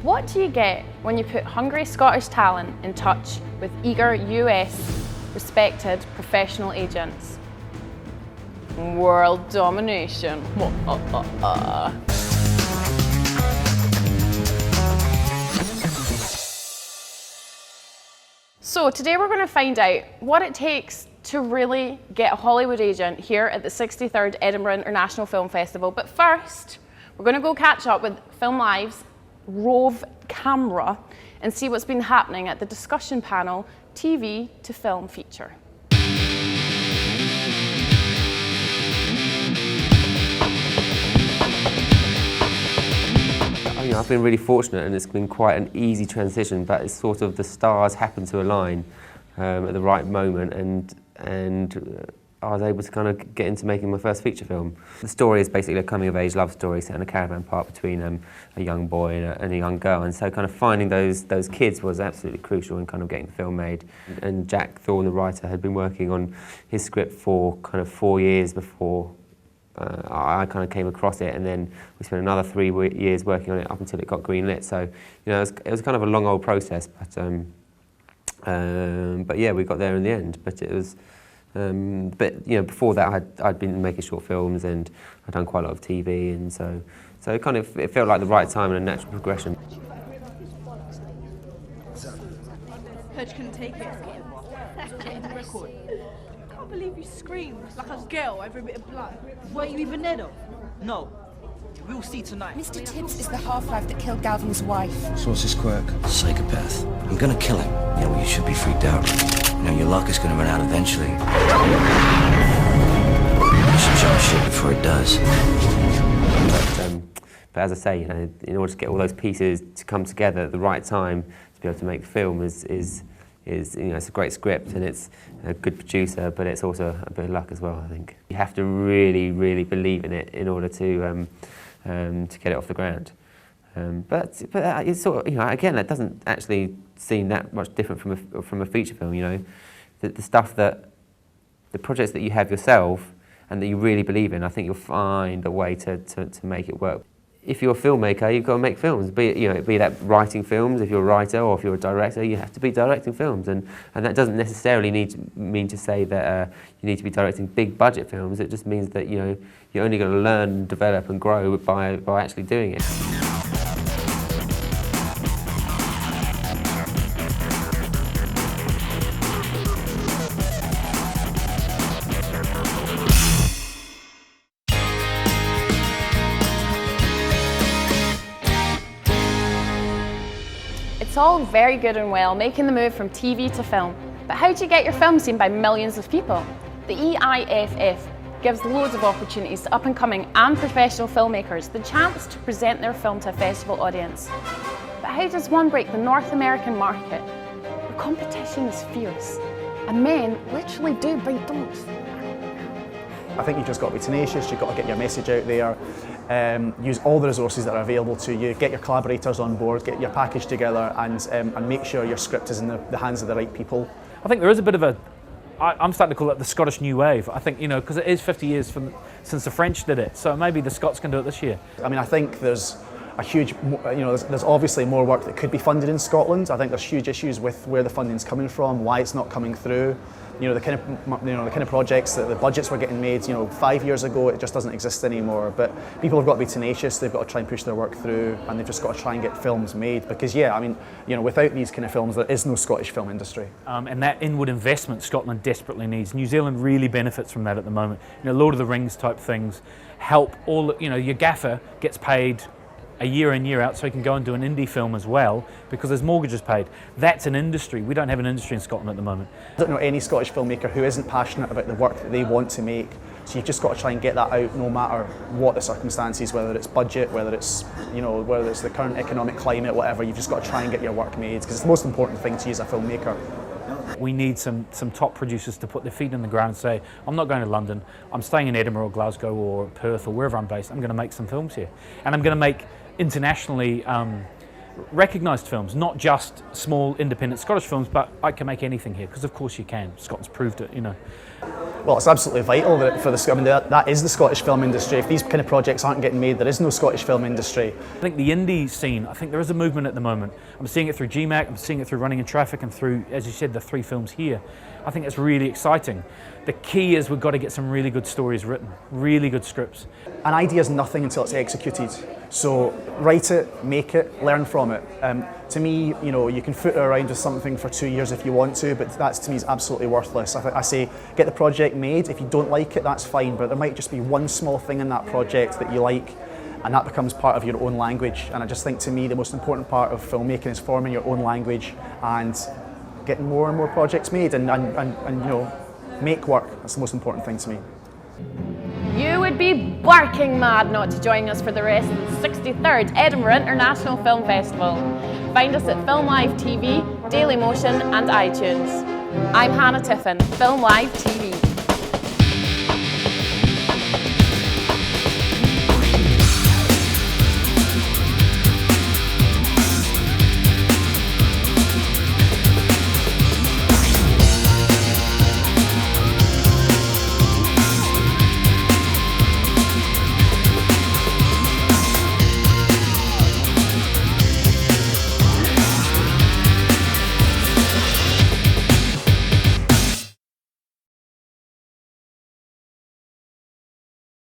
What do you get when you put hungry Scottish talent in touch with eager US respected professional agents? World domination. So today we're going to find out what it takes to really get a Hollywood agent here at the 63rd Edinburgh International Film Festival. But first, we're going to go catch up with Film Live's Rove camera and see what's been happening at the discussion panel, TV to Film feature. I've been really fortunate and it's been quite an easy transition, but it's sort of the stars happened to align at the right moment and I was able to kind of get into making my first feature film. The story is basically a coming-of-age love story set in a caravan park between a young boy and a young girl, and so kind of finding those kids was absolutely crucial in kind of getting the film made. And Jack Thorne, the writer, had been working on his script for kind of 4 years before I kind of came across it, and then we spent another 3 years working on it up until it got greenlit. So, you know, it was kind of a long old process, but yeah, we got there in the end. But it was, but you know, before that I'd been making short films and I'd done quite a lot of TV, and so it felt like the right time and a natural progression. Purge couldn't take it. Record. I can't believe you screamed like a girl over a bit of blood. Were you even there though? No. We'll see tonight. Mr. Tibbs is the half-life that killed Galvin's wife. So what's his quirk? Psychopath. I'm gonna kill him. Yeah, well, you should be freaked out. You know, your luck is gonna run out eventually. You should jump shit before it does. But as I say, you know, in order to get all those pieces to come together at the right time to be able to make the film is you know, it's a great script and it's a good producer, but it's also a bit of luck as well, I think. You have to really, really believe in it in order to get it off the ground. But it's sort of, you know, again, that doesn't actually seem that much different from a feature film, you know. The stuff that, the projects that you have yourself and that you really believe in, I think you'll find a way to make it work. If you're a filmmaker, you've got to make films. Be that writing films, if you're a writer, or if you're a director, you have to be directing films. And that doesn't necessarily mean to say that you need to be directing big budget films. It just means that, you know, you're only going to learn, develop and grow by actually doing it. It's all very good and well making the move from TV to film, but how do you get your film seen by millions of people? The EIFF gives loads of opportunities to up-and-coming and professional filmmakers the chance to present their film to a festival audience. But how does one break the North American market? The competition is fierce, and men literally do bite dogs. I think you've just got to be tenacious, you've got to get your message out there, use all the resources that are available to you, get your collaborators on board, get your package together and make sure your script is in the hands of the right people. I think there is a bit of a, I'm starting to call it the Scottish New Wave. I think, you know, because it is 50 years since the French did it, so maybe the Scots can do it this year. I mean, I think there's a huge, you know, there's obviously more work that could be funded in Scotland. I think there's huge issues with where the funding's coming from, why it's not coming through. You know, the kind of projects that the budgets were getting made, you know, 5 years ago, it just doesn't exist anymore. But people have got to be tenacious, they've got to try and push their work through, and they've just got to try and get films made. Because yeah, I mean, you know, without these kind of films, there is no Scottish film industry. And that inward investment Scotland desperately needs. New Zealand really benefits from that at the moment. You know, Lord of the Rings type things help all, you know, your gaffer gets paid a year in, year out, so he can go and do an indie film as well, because there's mortgages paid. That's an industry. We don't have an industry in Scotland at the moment. I don't know any Scottish filmmaker who isn't passionate about the work that they want to make, so you've just got to try and get that out no matter what the circumstances, whether it's budget, whether it's, you know, whether it's the current economic climate, whatever. You've just got to try and get your work made, because it's the most important thing to you as a filmmaker. We need some top producers to put their feet in the ground and say, I'm not going to London, I'm staying in Edinburgh or Glasgow or Perth or wherever I'm based, I'm going to make some films here. And I'm going to make internationally recognised films, not just small independent Scottish films, but I can make anything here, because of course you can. Scotland's proved it, you know. Well, it's absolutely vital that for the. I mean, that is the Scottish film industry. If these kind of projects aren't getting made, there is no Scottish film industry. I think the indie scene, I think there is a movement at the moment. I'm seeing it through GMAC, I'm seeing it through Running in Traffic, and through, as you said, the 3 films here. I think it's really exciting. The key is we've got to get some really good stories written, really good scripts. An idea is nothing until it's executed. So write it, make it, learn from it. To me, you know, you can foot around with something for 2 years if you want to, but that to me is absolutely worthless. I say get the project made. If you don't like it, that's fine, but there might just be one small thing in that project that you like, and that becomes part of your own language. And I just think, to me, the most important part of filmmaking is forming your own language and getting more and more projects made and you know, make work. That's the most important thing to me. You would be barking mad not to join us for the rest of the 63rd Edinburgh International Film Festival. Find us at Film Live TV, Daily Motion and iTunes. I'm Hannah Tiffin, Film Live TV.